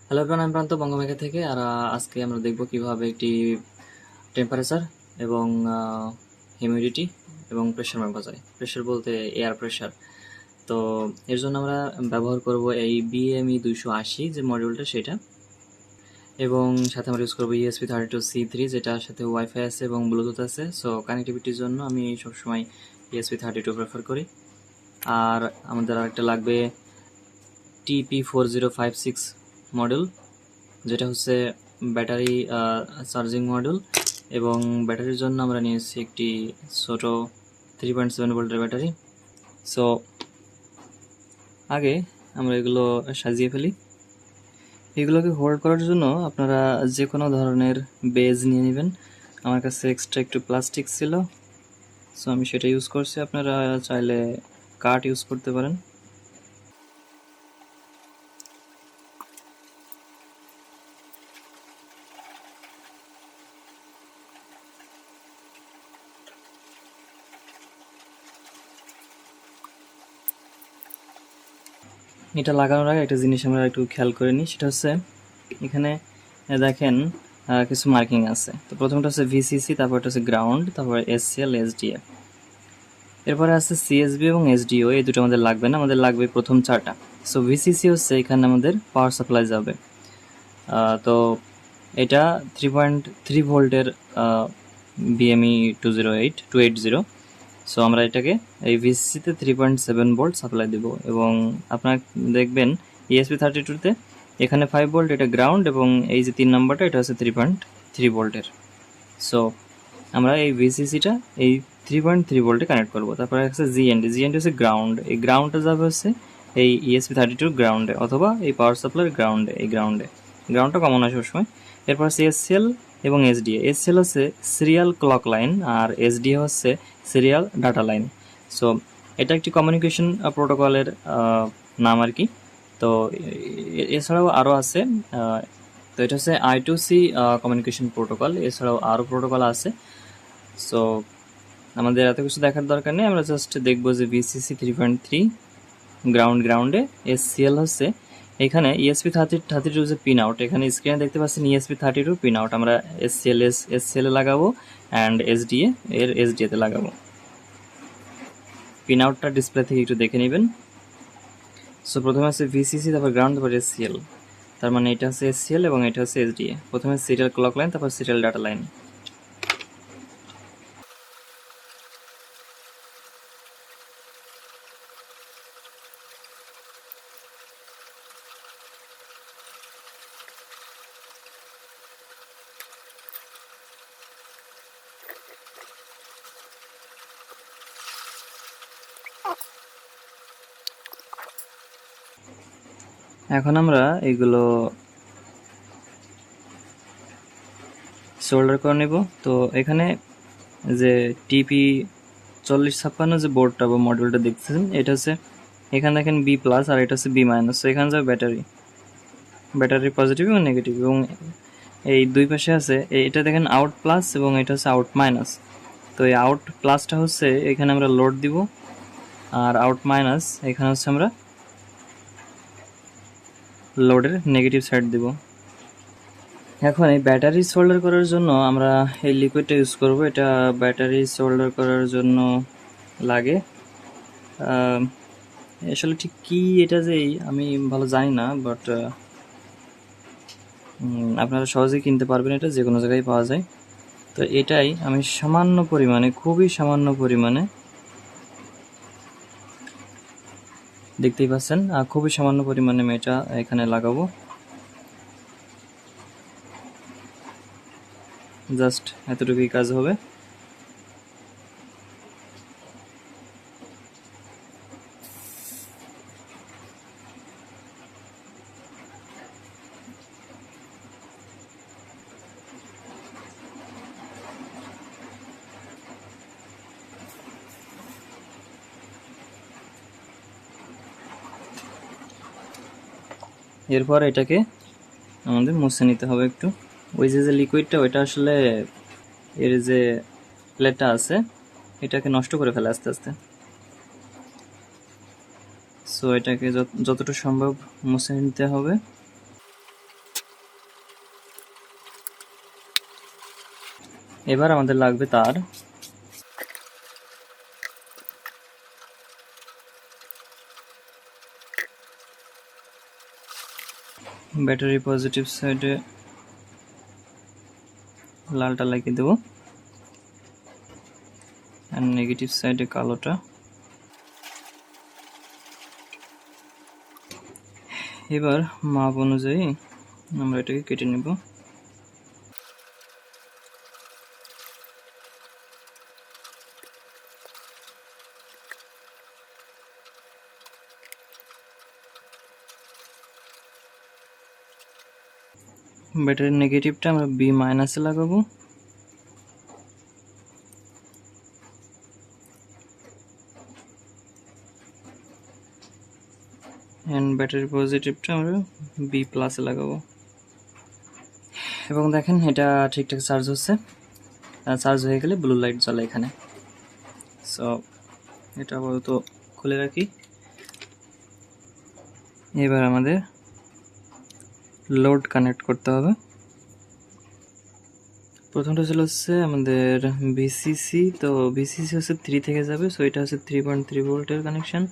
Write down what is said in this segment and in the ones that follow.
Hello everyone, আমি প্রান্ত বঙ্গমেঘা থেকে। আর আজকে আমরা দেখব কিভাবে একটি টেম্পারেচার এবং হিউমিডিটি এবং প্রেশার মাপা যায়। প্রেশার বলতে এয়ার প্রেশার। তো এর জন্য আমরা ব্যবহার করব এই BME 280 যে মডিউলটা সেটা, এবং সাথে আমরা ইউজ করবো ESP32C3 যেটার সাথে ওয়াইফাই আছে এবং ব্লুটুথ আছে। সো কানেক্টিভিটির জন্য আমি সবসময় ESP32 প্রেফার করি। আর আমাদের আরেকটা লাগবে TP4056 মডেল, যেটা হচ্ছে ব্যাটারি চার্জিং মডেল। এবং ব্যাটারির জন্য আমরা নিয়েছি একটি ছোট 3.7 ভোল্টের ব্যাটারি। সো আগে আমরা এগুলো সাজিয়ে ফেলি। এগুলোকে হোল্ড করার জন্য আপনারা যে কোনো ধরনের বেজ নিয়ে নেবেন। আমার কাছে এক্সট্রা একটু প্লাস্টিক ছিল, সো আমি সেটা ইউজ করছি। আপনারা চাইলে কাঠ ইউজ করতে পারেন। এটা লাগানোর আগে একটা জিনিস আমরা একটু খেয়াল করে নিই, সেটা হচ্ছে এখানে দেখেন কিছু মার্কিং আছে। তো প্রথমটা হচ্ছে VCC, তারপরটা হচ্ছে গ্রাউন্ড, তারপর SCL, SDF, এরপরে আছে CSB এবং SDO। এই দুটো আমাদের লাগবে না, আমাদের লাগবে প্রথম চারটা। সো VCC হচ্ছে এখানে আমাদের পাওয়ার সাপ্লাই যাবে। তো এটা 3.3 ভোল্টের BME 280। সো আমরা এটাকে এই VCC-তে 3.7 ভোল্ট সাপ্লাই দেব। এবং আপনারা দেখবেন ESP32-তে এখানে 5 ভোল্ট, এটা গ্রাউন্ড, এবং এই যে 3 নম্বরটা এটা হচ্ছে 3.3 ভোল্টের। সো আমরা এই VCC-টা এই 3.3 ভোল্টে কানেক্ট করব। তারপরে আছে GND হচ্ছে গ্রাউন্ড। এই গ্রাউন্ডটা যাবে হচ্ছে এই ESP32 গ্রাউন্ডে, অথবা এই পাওয়ার সাপ্লাইয়ের গ্রাউন্ডে। এই গ্রাউন্ডটা কমন হয় সবসময়। এরপর আছে SCL এবং SDA। SCL হচ্ছে সিরিয়াল ক্লক লাইন, আর SDA হচ্ছে সিরিয়াল ডাটা লাইন। সো এটা একটি কমিউনিকেশন প্রোটোকলের নাম আর কি। তো এছাড়াও আরও আছে। তো এটা হচ্ছে I2C কমিউনিকেশন প্রোটোকল। এছাড়াও আরও প্রোটোকল আছে। সো আমাদের এত কিছু দেখার দরকার নেই, আমরা জাস্ট দেখবো যে VCC 3.3 গ্রাউন্ডে। SCL হচ্ছে এখানে ESP32 যে পিন আউট, এখানে স্ক্রিনে দেখতে পাচ্ছেন ESP32 পিন আউট, আমরা SCL এ লাগাবো, অ্যান্ড SDA এর SDA-তে লাগাবো। পিন আউটটা ডিসপ্লে থেকে একটু দেখে নেবেন। সো প্রথমে আছে VCC, তারপর গ্রাউন্ড, তারপর SCL। তার মানে এটা হচ্ছে SCL এবং এটা হচ্ছে SDA। প্রথমে সিরিয়াল ক্লক লাইন, তারপর সিরিয়াল ডাটা লাইন। এখন আমরা এগুলো সোল্ডার করে নেব। তো এখানে যে TP4056 যে বোর্ডটা বা মডিউলটা দেখতেছেন, এটা হচ্ছে এখানে দেখেন B+, আর এটা হচ্ছে B-। তো এখানে যাবে ব্যাটারি পজিটিভ এবং নেগেটিভ, এবং এই দুই পাশে আছে এটা দেখেন আউট প্লাস এবং এটা হচ্ছে আউট মাইনাস। তো এই আউট প্লাসটা হচ্ছে এখানে আমরা লোড দিব, আর আউট মাইনাস এখানে হচ্ছে আমরা লোডের নেগেটিভ সাইড দিব। এখন এই ব্যাটারি সোল্ডার করার জন্য আমরা এই লিকুইডটা ইউজ করব। এটা ব্যাটারি সোল্ডার করার জন্য লাগে। আসলে ঠিক কি এটা যে আমি ভালো জানি না, বাট আপনারা সহজেই কিনতে পারবেন, এটা যে কোনো জায়গায় পাওয়া যায়। তো এটাই আমি সামান্য পরিমাণে, খুবই সামান্য পরিমাণে, দেখতেই পাচ্ছেন খুবই সামান্য পরিমাণে আমি এটা এখানে লাগাবো। জাস্ট এতটুকুই কাজ হবে। এরপর এটাকে আমাদের মুছে নিতে হবে একটু। ওই যে লিকুইডটা, ওইটা আসলে এর যে প্লেটটা আছে এটাকে নষ্ট করে ফেলে আস্তে আস্তে। সো এটাকে যতটুকু সম্ভব মুছে নিতে হবে। এবার আমাদের লাগবে তার। ব্যাটারি পজিটিভ সাইডে লালটা লাগিয়ে দেবো, আর নেগেটিভ সাইডে কালোটা। এবার মাপ অনুযায়ী আমরা এটাকে কেটে নেব। ব্যাটারির নেগেটিভটা আমরা বি মাইনাসে লাগাবো, এন্ড ব্যাটারির পজিটিভটা আমরা বি প্লাসে লাগাবো। এবং দেখেন এটা ঠিকঠাক চার্জ হচ্ছে। চার্জ হয়ে গেলে ব্লু লাইট জ্বলে এখানে। সো এটা আপাতত খুলে রাখি। এবার আমাদের লোড কানেক্ট করতে হবে। প্রথমটা ছিল হচ্ছে আমাদের ভিসিসি, তো ভিসিসি হচ্ছে 3 থেকে যাবে, সো এটা হচ্ছে 3.3 ভোল্টের কানেকশন।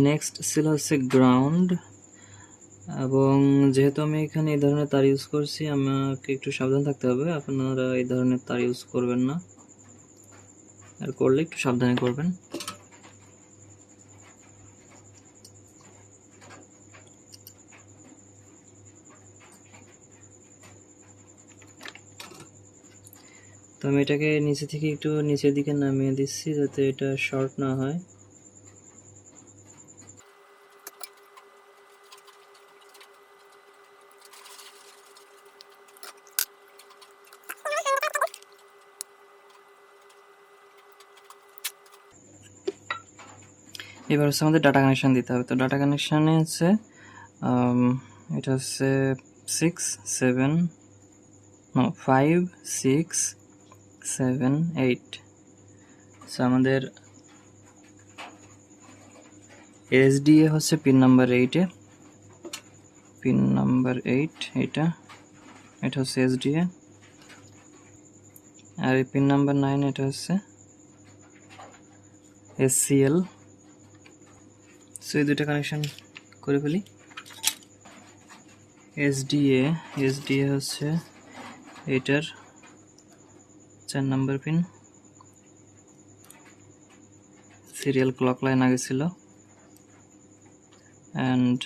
নেক্সট ছিল হচ্ছে গ্রাউন্ড, এবং যেহেতু আমি এখানে এই ধরনের তার ইউজ করছি, আমাকে একটু সাবধান থাকতে হবে। আপনারা এই ধরনের তার ইউজ করবেন না, আর করলে একটু সাবধানে করবেন। তো আমি এটাকে নিচে থেকে একটু নিচের দিকে নামিয়ে দিচ্ছি যাতে এটা শর্ট না হয়। এবার হচ্ছে আমাদের ডাটা কানেকশন দিতে হবে। তো ডাটা কানেকশানে হচ্ছে এটা হচ্ছে 6 7 5 6 7 8। সো আমাদের এসডিএ হচ্ছে পিন নাম্বার 8-এ, পিন নাম্বার 8 এটা হচ্ছে এসডিএ। আর এই পিন নাম্বার 9 এটা হচ্ছে এসসিএল। সো এই দুটো কানেকশন করে ফেলি। এসডিএ হচ্ছে এটার 4 number pin, serial clock line আগে ছিল, অ্যান্ড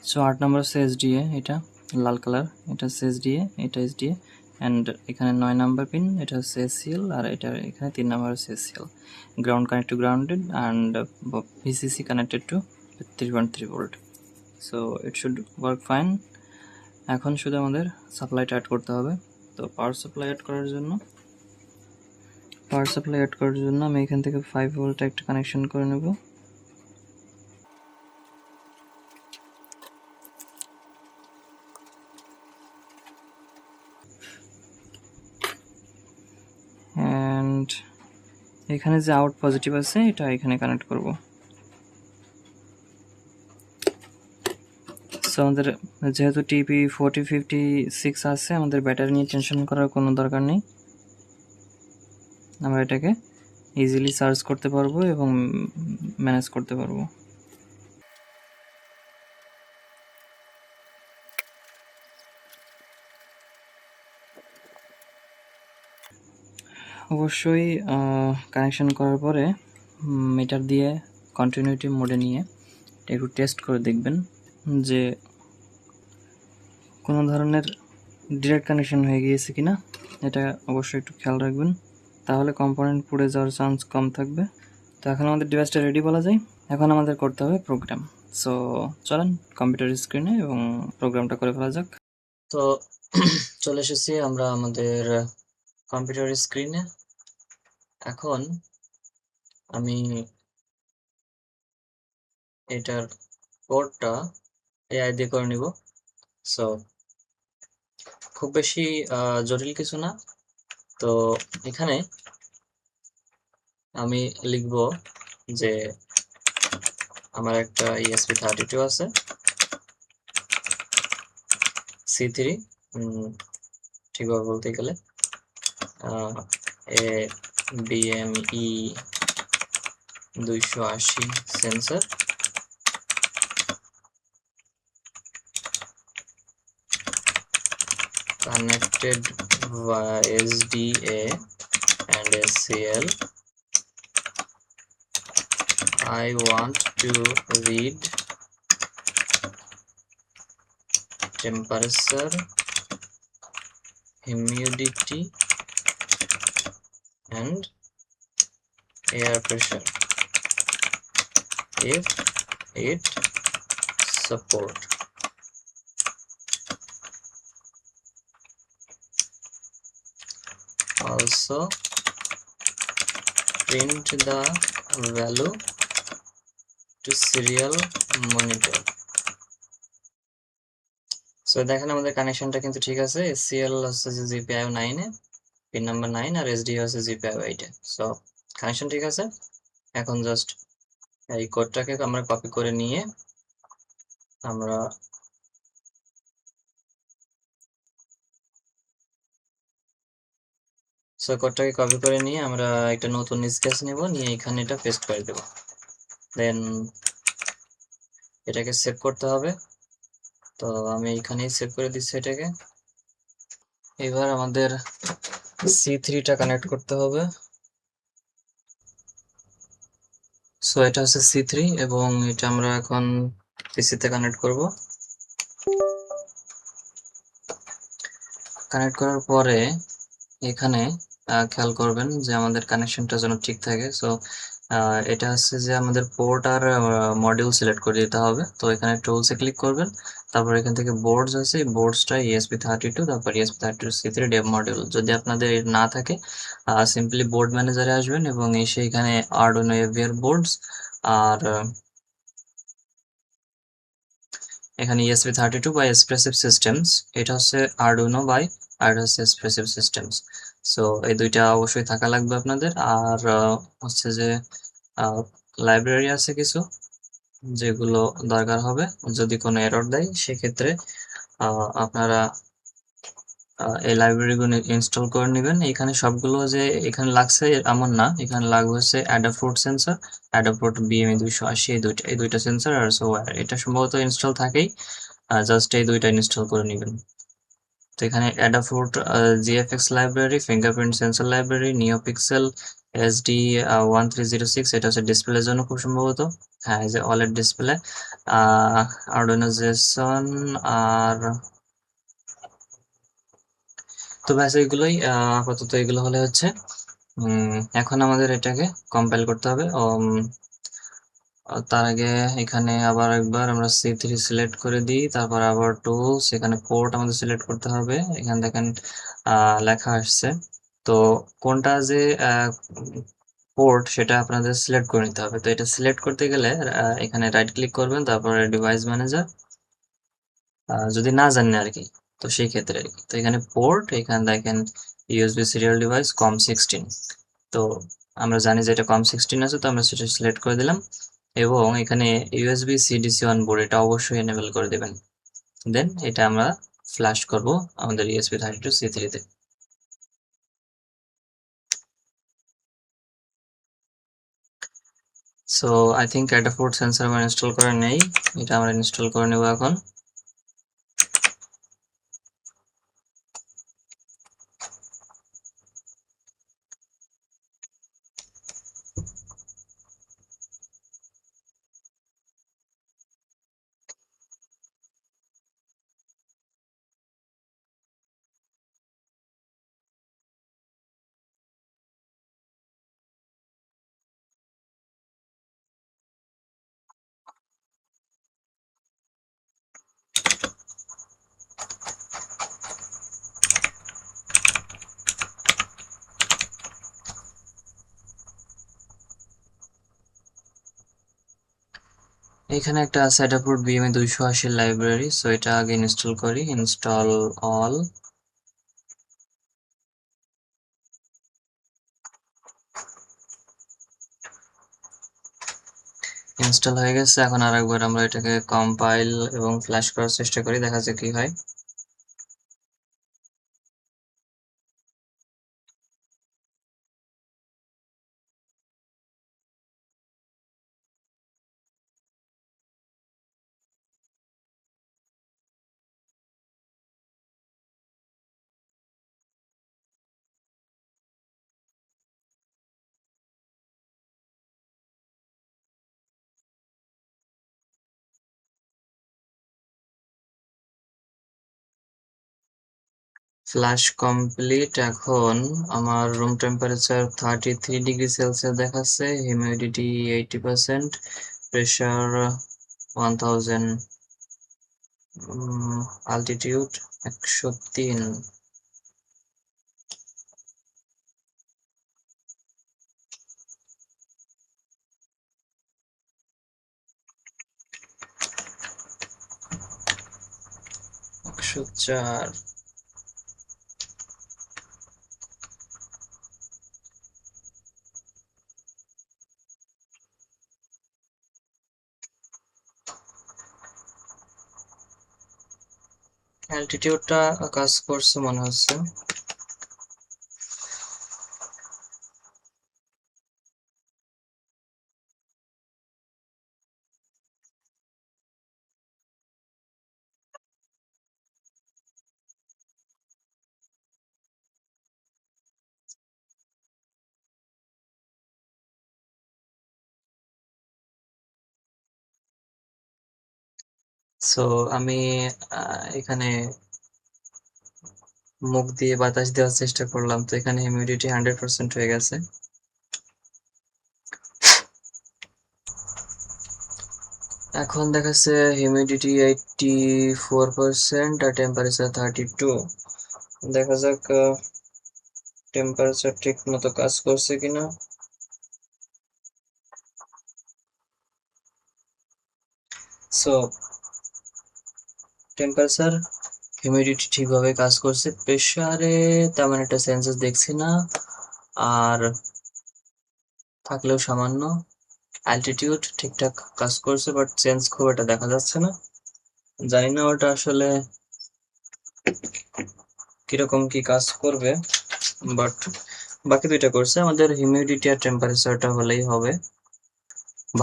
সো 8 নাম্বার হচ্ছে এসডিএ, এটা লাল কালার, এটা হচ্ছে এসডিএ, এটা এসডিএ, অ্যান্ড এখানে 9 নাম্বার পিন এটা হচ্ছে এসসিএল, আর এটা এখানে 3 নাম্বার হচ্ছে SCL. Ground connect to grounded and VCC connected to 3.3 volt. So it should work fine. এখন শুধু আমাদের সাপ্লাইটা অ্যাড করতে হবে। তো পাওয়ার সাপ্লাই অ্যাড করার জন্য আমি এখান থেকে 5 ভোল্ট একটা কানেকশন করে নেব। অ্যান্ড এখানে যে আউট পজিটিভ আছে এটা এখানে কানেক্ট করব। সো আমাদের যেহেতু টিপি 4056 আছে, আমাদের ব্যাটারি নিয়ে টেনশন করার কোনো দরকার নেই। আমরা এটাকে ইজিলি চার্জ করতে পারবো এবং ম্যানেজ করতে পারবো। অবশ্যই কানেকশন করার পরে মিটার দিয়ে কন্টিনিউটি মোডে নিয়ে একটু টেস্ট করে দেখবেন যে কোনো ধরনের ডিরেক্ট কানেকশন হয়ে গিয়েছে কিনা। এটা অবশ্যই একটু খেয়াল রাখবেন, তাহলে কম্পোনেন্ট পুড়ে যাওয়ার চান্স কম থাকবে। তো এখন আমাদের ডিভাইসটা রেডি বলা যায়। এখন আমাদের করতে হবে প্রোগ্রাম। সো চলেন কম্পিউটার স্ক্রিনে এবং প্রোগ্রামটা করে ফেলা যাক। তো চলে এসেছি আমরা আমাদের কম্পিউটার স্ক্রিনে। এখন আমি এটার কোডটা এআই দিয়ে করে নিব। সো খুব বেশি জটিল কিছু না। তো এখানে আমি লিখব যে আমার একটা ESP32 আছে, C3 ঠিকভাবে বলতে গেলে BME 280 sensor, connected via SDA and SCL. I want to read temperature, humidity and air pressure if it support. Also print the value to serial monitor. So দেখেন আমাদের কানেকশনটা কিন্তু ঠিক আছে। SCL হচ্ছে যে GPIO 9 এ, পিন নাম্বার 9, আর SDA হচ্ছে GPIO 8 এ। So connection ঠিক আছে। এখন জাস্ট এই কোডটাকে আমরা কপি করে নিয়ে আমরা কোডটাকে কপি করে নিয়ে আমরা একটা নতুন স্কেচ নেব, নিয়ে এখানে এটা পেস্ট করে দেব। দেন এটাকে সেভ করতে হবে। তো আমি এখানেই সেভ করে দিচ্ছি এটাকে। এবার আমাদের C3টা কানেক্ট করতে হবে। সো এটা হচ্ছে C3 এবং এটা আমরা এখন পিসিতে কানেক্ট করব। কানেক্ট করার পরে এখানে খেয়াল করবেন যে আমাদের কানেকশনটা যেন ঠিক থাকে। সো এটা হচ্ছে যে আমাদের পোর্ট আর মডিউল সিলেক্ট করে দিতে হবে। তো এখানে টুলসে ক্লিক করবেন, তারপর এখান থেকে বোর্ডস আছে, এই বোর্ডসটা ESP32, তারপর ESP32 C3 ডেভ মডিউল। যদি আপনাদের না থাকে সিম্পলি বোর্ড ম্যানেজারে আসবেন এবং এসে এখানে আরডুইনো এভিআর বোর্ডস আর এখানে ESP32 বা এক্সপ্রেসিভ সিস্টেমস, এটা হচ্ছে আরডুইনো বাই, আর এটা হচ্ছে এক্সপ্রেসিভ সিস্টেমস। সো এই দুইটা অবশ্যই থাকা লাগবে আপনাদের। আর হচ্ছে যে লাইব্রেরি আছে কিছু যেগুলো দরকার হবে যদি কোনো এরর দেয়, সেক্ষেত্রে আপনারা এই লাইব্রেরিগুলো ইনস্টল করে নেবেন। এখানে সবগুলো যে এখানে লাগছে এমন না, এখানে লাগবে হচ্ছে অ্যাডাফ্রুট সেন্সর, অ্যাডাফ্রুট BME 280, এই দুইটা সেন্সর আর সোয়ার, এটা সম্ভবত ইনস্টল থাকেই। জাস্ট এই দুইটা ইনস্টল করে নেবেন। তো এখানে অ্যাডাফ্রুট GFX library, fingerprint sensor library, NeoPixel SD 1306, এটা হচ্ছে ডিসপ্লের জন্য খুব সম্ভবত। হ্যাঁ, এই যে OLED ডিসপ্লে, আরডুইনো জেসন আর তো ব্যাস এগুলোই আপাতত এগুলো হলে হচ্ছে। এখন আমাদের এটাকে কম্পাইল করতে হবে। তার আগে এখানে আবার একবার আমরা C3 সিলেক্ট করে দিই, তারপর আবার টুলস, এখানে পোর্ট আমাদের সিলেক্ট করতে হবে। এখানে দেখেন লেখা আসছে। তো কোনটা যে পোর্ট সেটা আপনাদের সিলেক্ট করে নিতে হবে। তো এটা সিলেক্ট করতে গেলে এখানে রাইট ক্লিক করবেন, তারপরে ডিভাইস ম্যানেজার, যদি না জানেন আর কি, তো সেই ক্ষেত্রে আর কি। তো এখানে পোর্ট, এখানে দেখেন USB সিরিয়াল ডিভাইস COM16। তো আমরা জানি যে এটা COM16 আছে, তো আমরা সেটা সিলেক্ট করে দিলাম এবং এখানে USB CDC1 বোর্ড এটা অবশ্যই এনেবল করে দেবেন। দেন এটা আমরা ফ্ল্যাশ করব আমাদের ESP32 C3 তে। সো আই থিঙ্ক অ্যাডাফ্রুট সেন্সর আমার ইনস্টল করা নেই, এটা আমরা ইনস্টল করে নেব এখন। এখানে একটা আছে অ্যাডাফ্রুট বিএমএ 280 লাইব্রেরি, সো এটা আগে ইনস্টল করি। Install all. ইনস্টল হয়ে গেছে। এখন আরেকবার আমরা এটাকে কম্পাইল এবং ফ্ল্যাশ করার চেষ্টা করি, দেখা যাক কি হয়। Flash complete. এখন আমার রুম টেম্পারেচার 33°C দেখাচ্ছে, হিউমিডিটি 80%, প্রেশার 1000, অ্যালটিটিউড 103। একশো চার। অ্যালটিটিউডটা কাজ করছে মনে হচ্ছে। সো আমি এখানে মুখ দিয়ে বাতাস দেওয়ার চেষ্টা করলাম, তো এখানে হিউমিডিটি 100% হয়ে গেছে। এখন দেখাচ্ছে হিউমিডিটি 84% আর টেম্পারেচার 32। দেখা যাক টেম্পারেচার ঠিক মতো কাজ করছে কিনা। সো টেম্পারেচার, হিউমিডিটি ঠিকভাবে কাজ করছে। প্রেসারে তেমন একটা চেঞ্জেস দেখছি না, আর থাকলেও সামান্য। অ্যালটিটিউড ঠিকঠাক কাজ করছে, বাট চেঞ্জ খুব একটা দেখা যাচ্ছে না। জানি না ওটা আসলে কিরকম কি কাজ করবে, বাট বাকি দুইটা করছে। আমাদের হিউমিডিটি আর টেম্পারেচারটা হলেই হবে।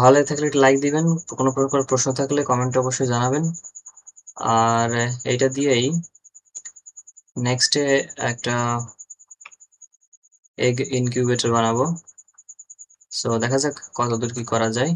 ভালো থাকলে একটা লাইক দিবেন, কোনো প্রকার প্রশ্ন থাকলে কমেন্টে অবশ্যই জানাবেন। আর এইটা দিয়েই নেক্সটে একটা এগ ইনকিউবেটর বানাবো। সো দেখা যাক কতদূর কি করা যায়।